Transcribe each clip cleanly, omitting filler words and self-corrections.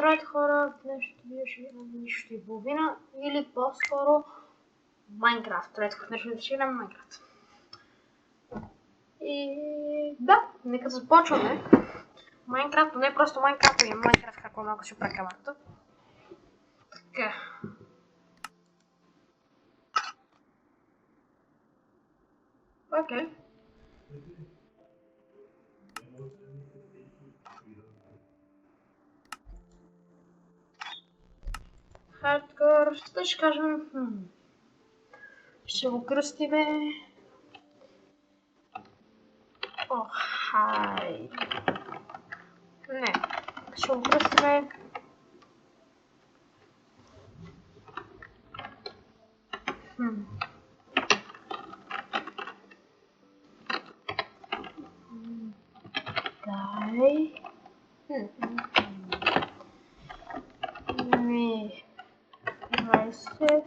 строят хора в днешното нищо и половина, или по-скоро Майнкрафт. Строят в днешното решение на Майнкрафт. И да, нека започваме. Майнкрафт, но не просто Майнкрафт, ами Майнкрафт, какво малко ще оправя камерата. Така. Окей. Хардкор, ще кажем... Ще го кръстиме... О, хай... Не, ще го кръстиме... Дай... Ми... 20...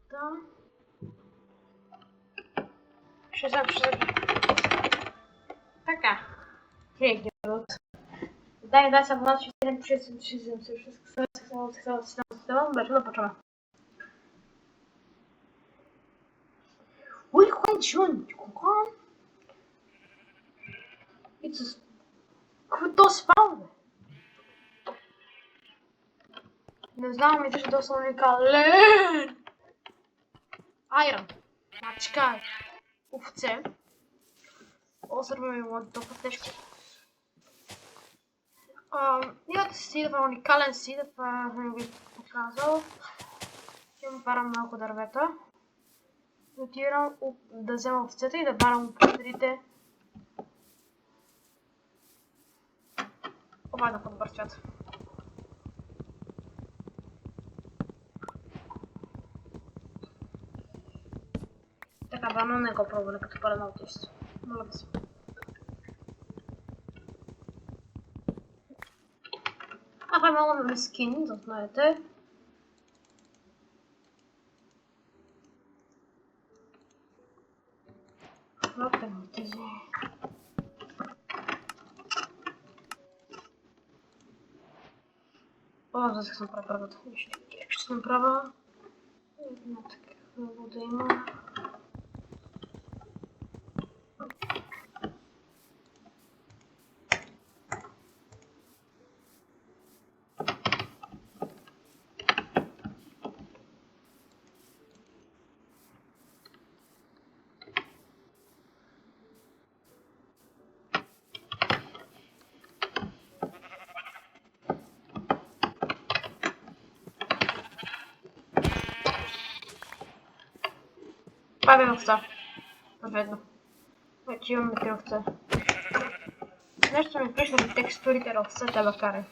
Да. Ще така. Хей, герот. Дай съм влад, ще беше да почваме. Ой, Хуанчун, кога? Какво то спал, бе? Не знам, ми беше доста уникален. Айрон. Мачка. Овце. Осърба ми му толкова тежко. Имате сидър, уникален сидър, това съм ви показал. Имам парам малко дървета. Отивам да взема овцета и да барам пъстрите. Това е на по-добър свят. Така, бано не го пробваме като пълен аутист. Моля да се. Това е малко на скин, да знаете. Хватаме тези. О, за да съм правя първата. Ще съм правя. Една такава да има. Това е овца. Победно. Вече имаме 3 овца. Нещо ми пише на текстурите на овцата да карай.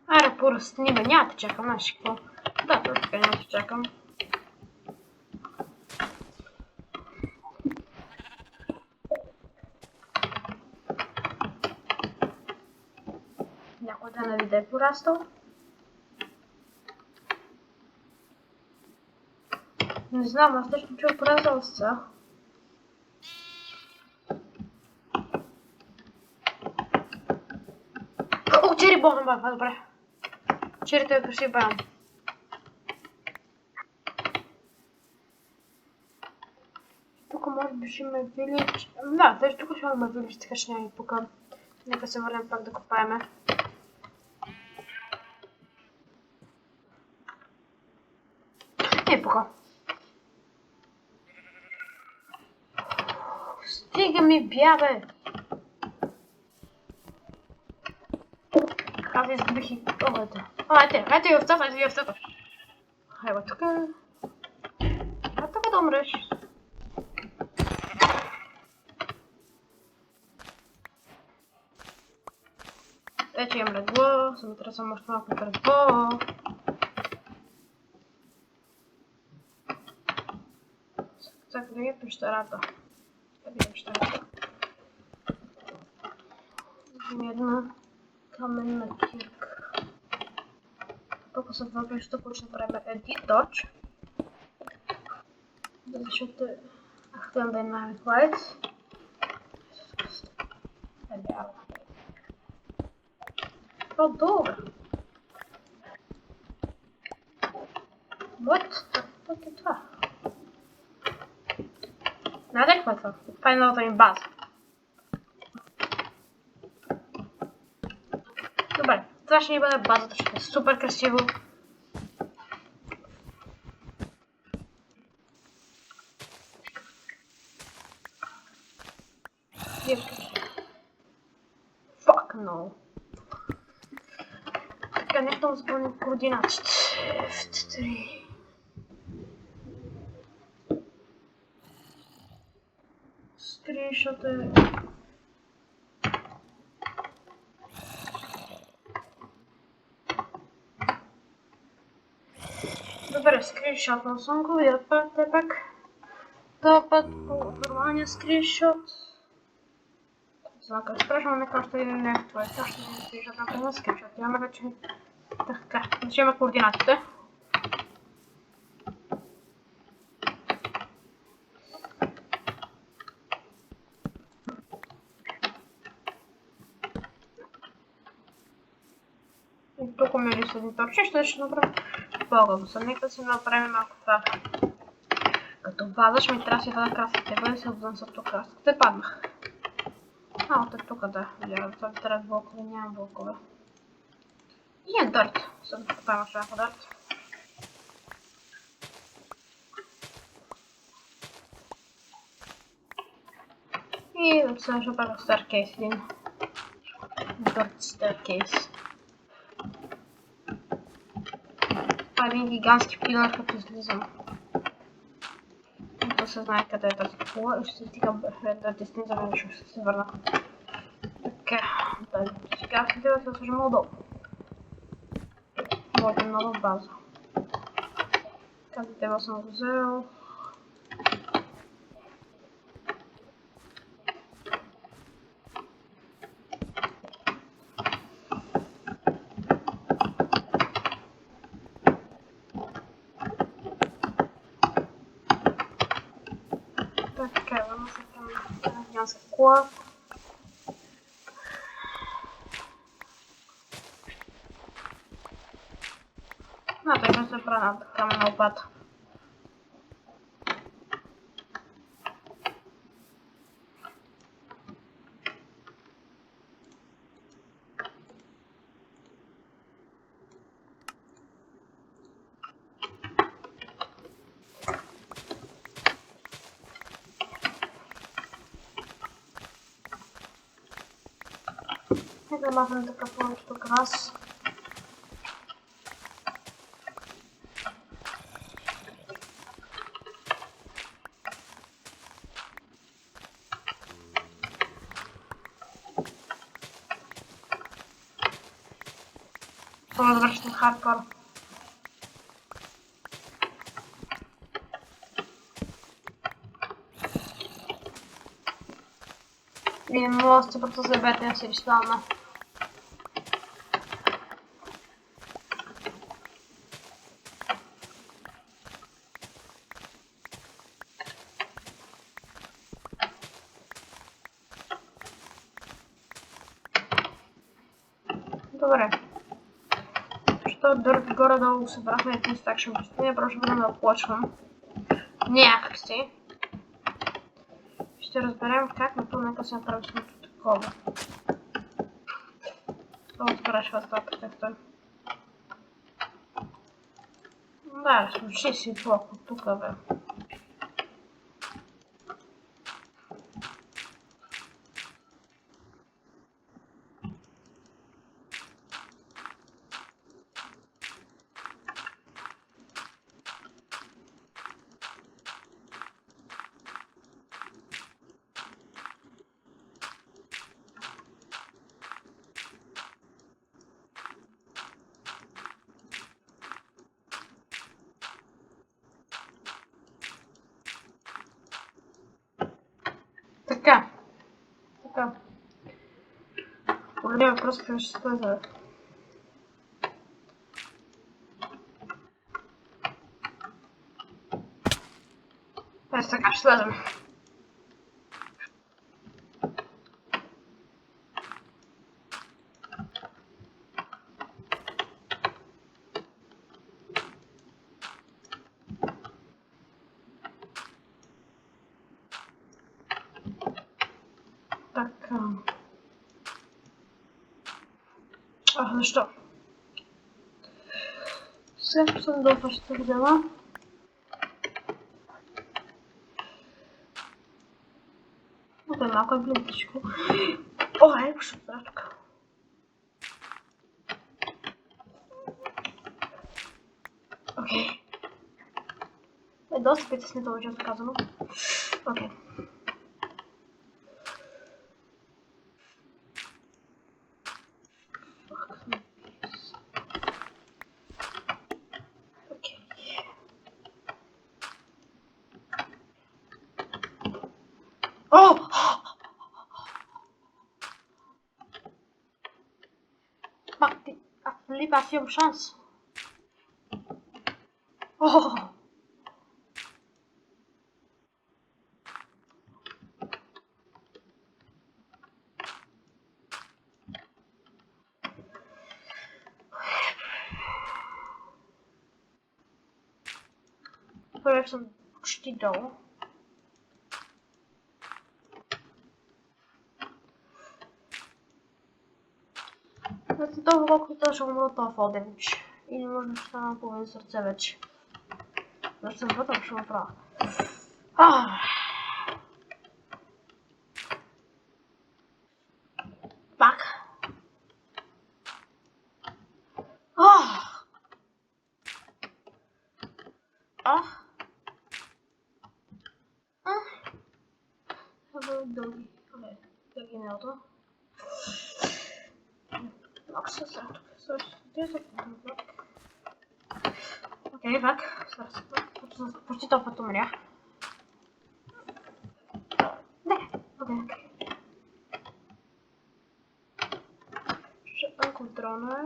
Аре, поръстни ме, няма да чакам, знаеш какво? Да, така няма да чакам. Някой да не виде порастал. Не знам, аз нещо чуя порастал овца. О, чери бомба, добре. Черите е красив баян. Тук може би ще има вилич. Да, даже тук ще има вилич, така ще няма и пука. Нека се върнем пак да копаеме. Пука. Стига ми бяга! Аз изгубих и овата. Ето и овцата, ето и овцата. Хайва тука. А тук да умреш. Вече имам легло, съм интересен още малко дърво. Сега да е пещерата. Къде е пещерата? Има една каменна кирка. тук са два ключа, които ще направим edit dodge. Защото активен dynamic lights. О, добре. What the fuck е това? Знаете какво е това? Това е новата ми база. Добре, това ще ни бъде базата, ще е супер красиво. Fuck no. Така, нека да запомним координатите. F3. Скриншот е... Добре, скриншотнал съм го, видят те пак. Това път по нормалния скриншот. Знам как спрашвам, нека още един не. Това е също един скриншот, напълно скриншот. Имаме вече... Така, ще има координатите. И тук ми ли са един торче, ще направим по-гъбо са. Нека си направим малко това. Като база ще ми трябва да си бъда краските, бъде се отвън са тук краските, паднах. От е тук да, вярвам, това би трябва блокове, нямам блокове. И е дърт, съм покупаем малко дърт. И сега ще правя старкейс един. Дърт старкейс. Това е един гигантски пилър, като излизам. Да се знае къде е тази кула и ще се стига да десни за мен, ще се върна. Така, да сега ще да се сложим отдолу. Моята нова база. Тази тема съм взел. Така, върна се към гигантска кула. Така се правя камена лопата. Нека да махнем така повечето крас. Това завършим хардкор. И моят супърто се бете да се изпълна. Добре. Що дърт горе-долу събрахме един стак, ще обясня, просто време да почвам. Някакси. Ще разберем как, но нека се направи смето такова. Това спрашва стата както е. Да, случи си блок от тук, бе. Така. Големия въпрос, какво ще се бъде. Ето така, ще слезем. Така. Защо? Сега съм долу ще дела. Окей, малко е близичко. Ой, ще отбра тук. Окей. Е доста притеснително, често казано. Окей. О! Пак ти... аз имам шанс. О! Първо съм почти долу. След това колкото ще умра от този фолдемич. Или може да стана половин сърце вече. Защото съм вътре, ще го правя. Пак. Дълги. Окей, дълги миналото. Много се сред тук. Окей, пак. Почти този път умрях. Не, окей. Ще контролно е.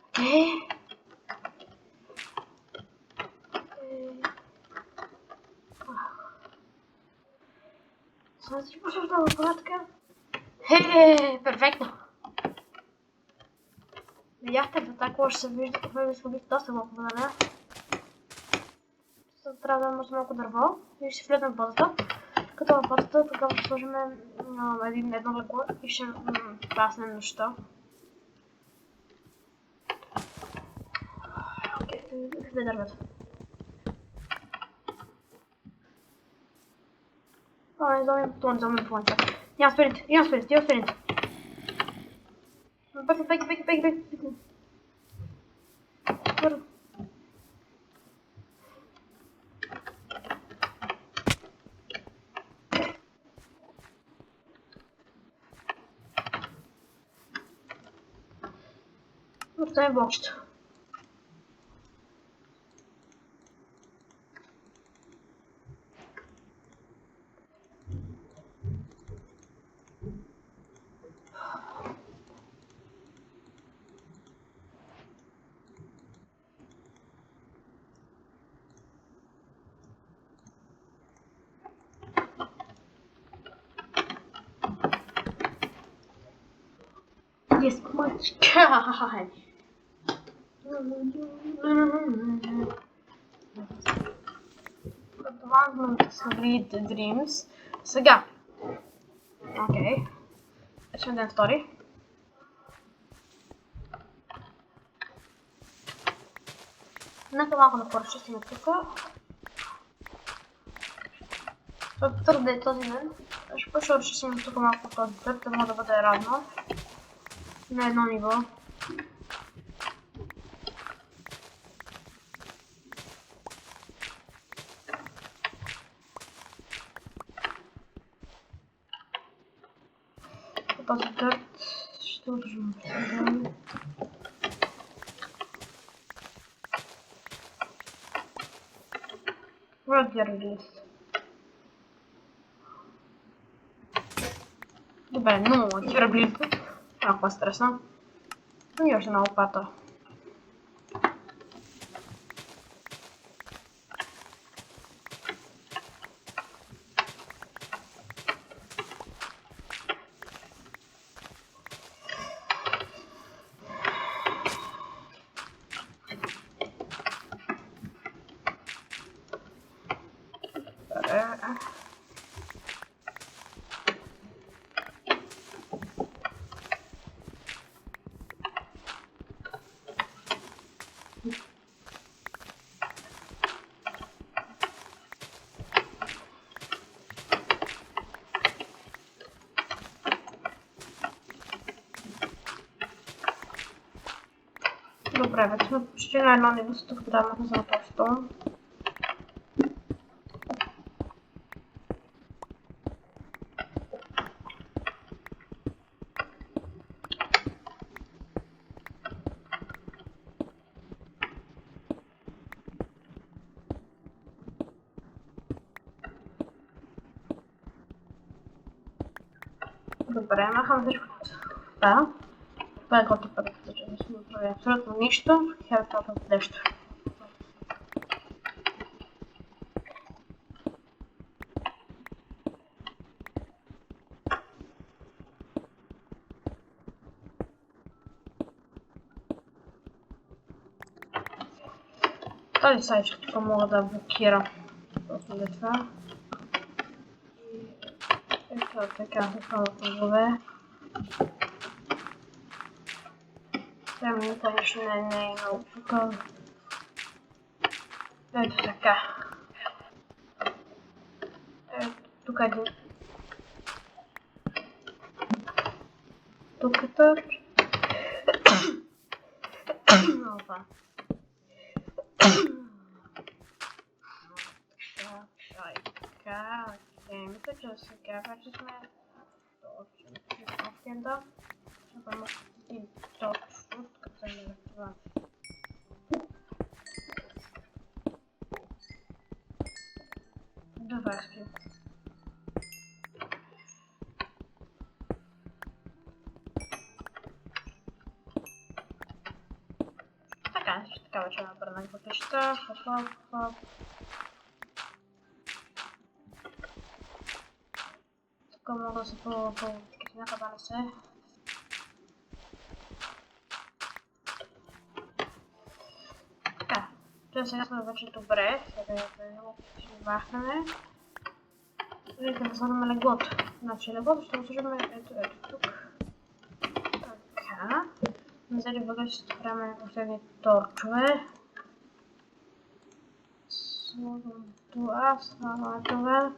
Окей. Сега си почваш да го порядка. Перфектно! Видяхте ли така, ще се вижда какво да сложих доста малко време. Трябва да имаш малко дърво и ще влезем в базата. Като в базата тогава ще сложим едно легло и ще паснем неща. Окей, къде дървето? Не зомби планча. Няма спринт. Беги. Бързо. Оставим блокчето. Yes, much God. Advancement Sweet Dreams. Сега. Окей. Ще дадем втори. Нека малко да поръчистим тук. Твърде е този ден. Ще почва да разчистим тук малко този търт, да може да бъде равно. На едно ниво. Този търт ще удържим. Разгърли. Добре, много разгърблито. Малко по-стресно. И още една лопата. Добре, вече сме почти на едно ниво, тук трябва да за просто. Добре, махам всичко. Да. Това е готов път, че не сме направили абсолютно нищо. Хелфата от нещо. Този сайт тук мога да блокирам. Просто за това. И ето така, основното злове. Там конечно не е много покъл. Ето така. Ето тук един. Тук е тъч. Опа. Така, мисля, че сега вече сме точно в кенда. Ще бъдем един точно, като се не това. Добре, спим. Така, така вече направим пътища. Хоп. Тук мога да се по-кисняка да не се. Така, сега сме вече добре. Сега ще махнем. Нека да сложим леглото. Значи леглото ще го сложим ето тук. Така. Взели въгъл ще правим последни торчове. Слагам това.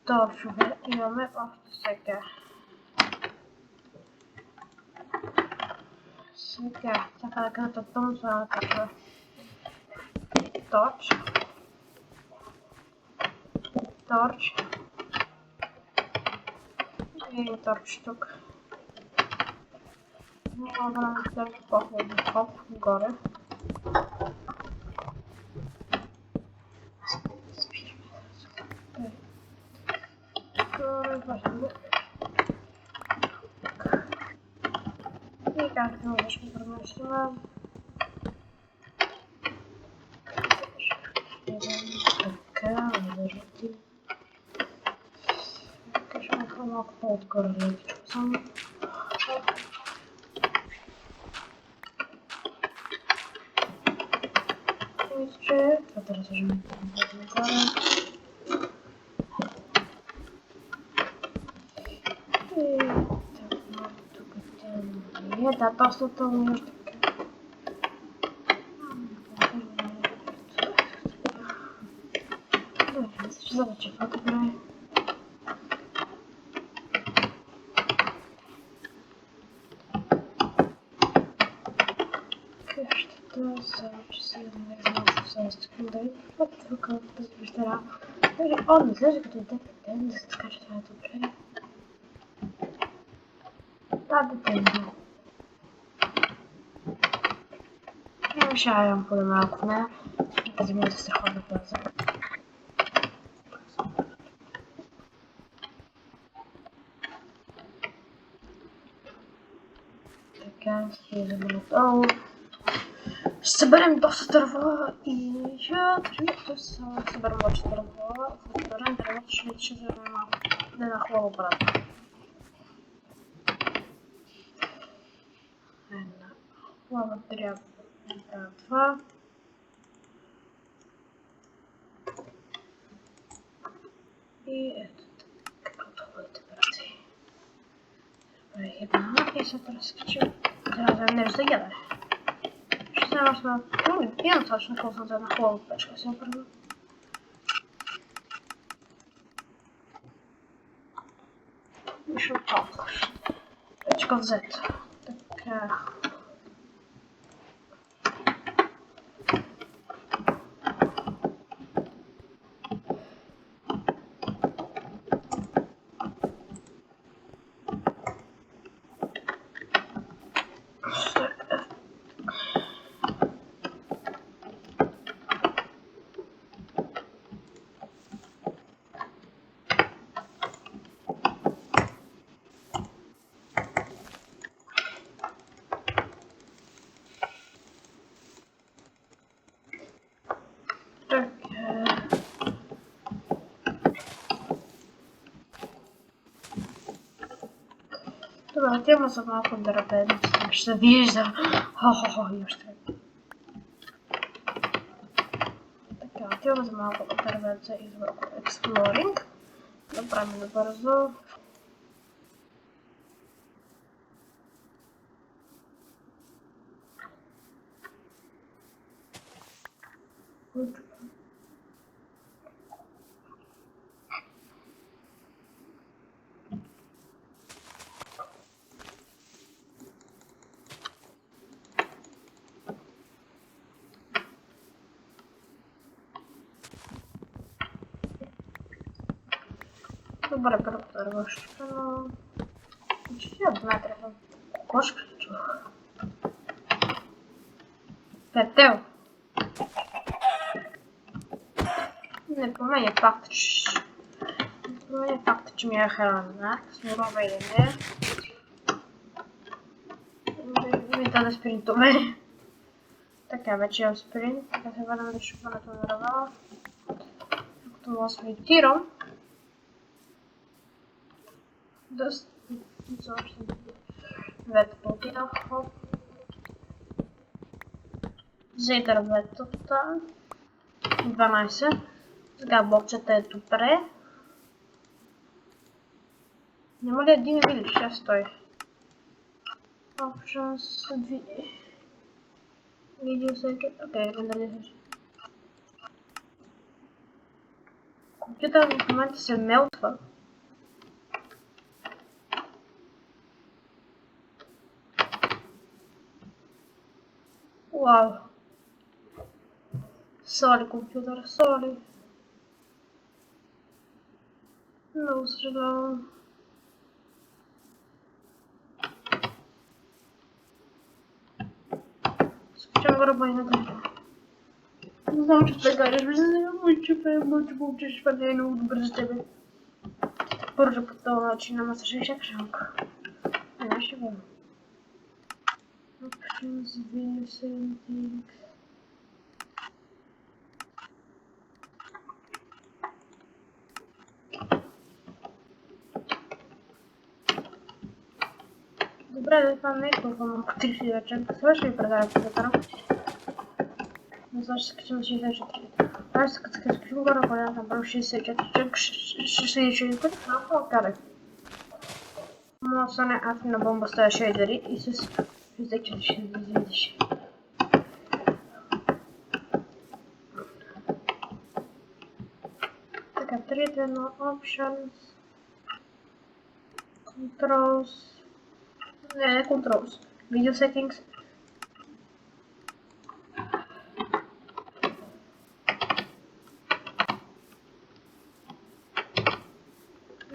Торчове имаме още сега. Сега да кратътвам за торчове. Торч. И торч тук. Мога да направим по-хубаво. Хоп, горе. И както ще преместим. Така, виждате. Кажем малко по-отгоре летичко само. Мисля, това да разложим отгоре. И така, тук е да, доста тъмно нещо. Ще задача добре. Къщата са, че си не знам съвсем секунда. Това тук да се виждара. О, не изглежда като ден, да се така, че това е добре. Да, детен. Решавам поне малко в нея. Да взема да се хода бързо. Така, слизаме надолу. Ще съберем доста дърво и ще съберем още дърво. За да съберем дървото ще вземем малко. Не на хубаво брат. Една хубава трябва това. И ето така, готовите брати. Добре, една и след това разкачим. Трябва да вземем нещо за ядене. Ще вземем още на... Имам точно колко за една хубава печка, си направим. Нищо толкова. Печка взета. Така. Tak. Dobra, temos mapę do robienia. Tak się wjeżdżam. Ho, już tak. Tak, temos mapę do robienia i zwykły exploring. Dobra, my bardzo. Dobra, gościu. No. 50 metrów. Кошка, что? Петел. Не помня факт, че ми е храна. Смурова или не. Ми даде спринтове. Така, вече имам спринт. Така се върнем до шупването на ръва. Докато мога да спринтирам. Доста. Защо двете полтинах. Взей дърветата. 12. Сега блокчета е добре. Няма ли един вилиш? Ще стои. Options. Video second. Окей, рендеризираш. Компютър в момента се мелтва. Вау. Сори, компютър, сори. Много съжалявам. Скачам върбайната. Не знам, че прегаряш, без да не мълчиш, това не е много добре за тебе. Първо по този начин, ама също ще шанка. Не, ще бъде. Options, video settings. Добре, да това не е толкова малко 30 речем. Сега ще ви предавя компютъра. Но сега ще се качим на 64. Аз се качим горе, ако няма направо 64. 64, малко откарай. Може да стане атомна бомба с тази шейдери и с 64 ще излизаш. Така, 3 на Options. Controls. Не Controls. Video Settings.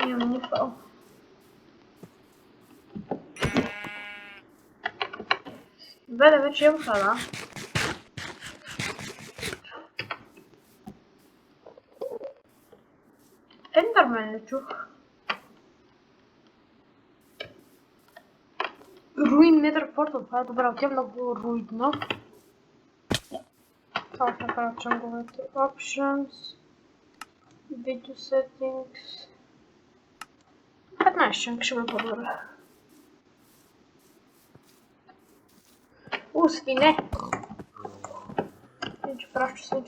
Нямам ни фал. Добре, вече имам храна. Ендърмен не чух. Руин Nether Portal, това е добре, отивам много руидно. Това ще направя чанговете. Options. Video Settings. 15 чанка ще ме по-добре. Свине! Свинче пращо.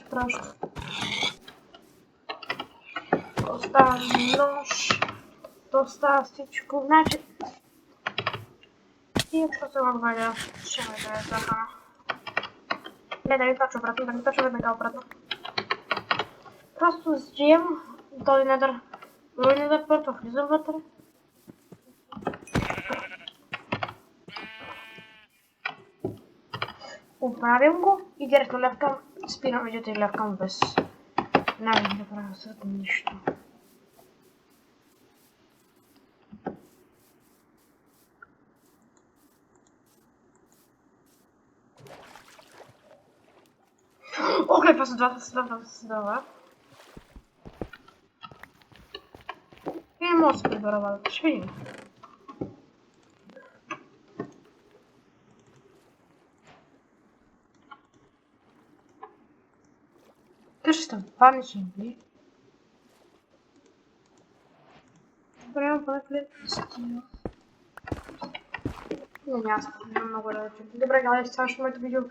Остава нож. Остава всичко. Значи... И просто имам валя. Ще ме да е захана. Не, да не точно веднага обратно. Просто сжием този недър. Руин Nether Portal, влизам вътре. Оправям го и директно левкам, спирам видеото и левкам без да правя съд нищо. Okej, fasydowa. Nie mocno wyborował, świnie. Też jestem fan ziemi. Dobra, ja mam ponad nie, nie mam na górę. Dobra, ale cały moment widział.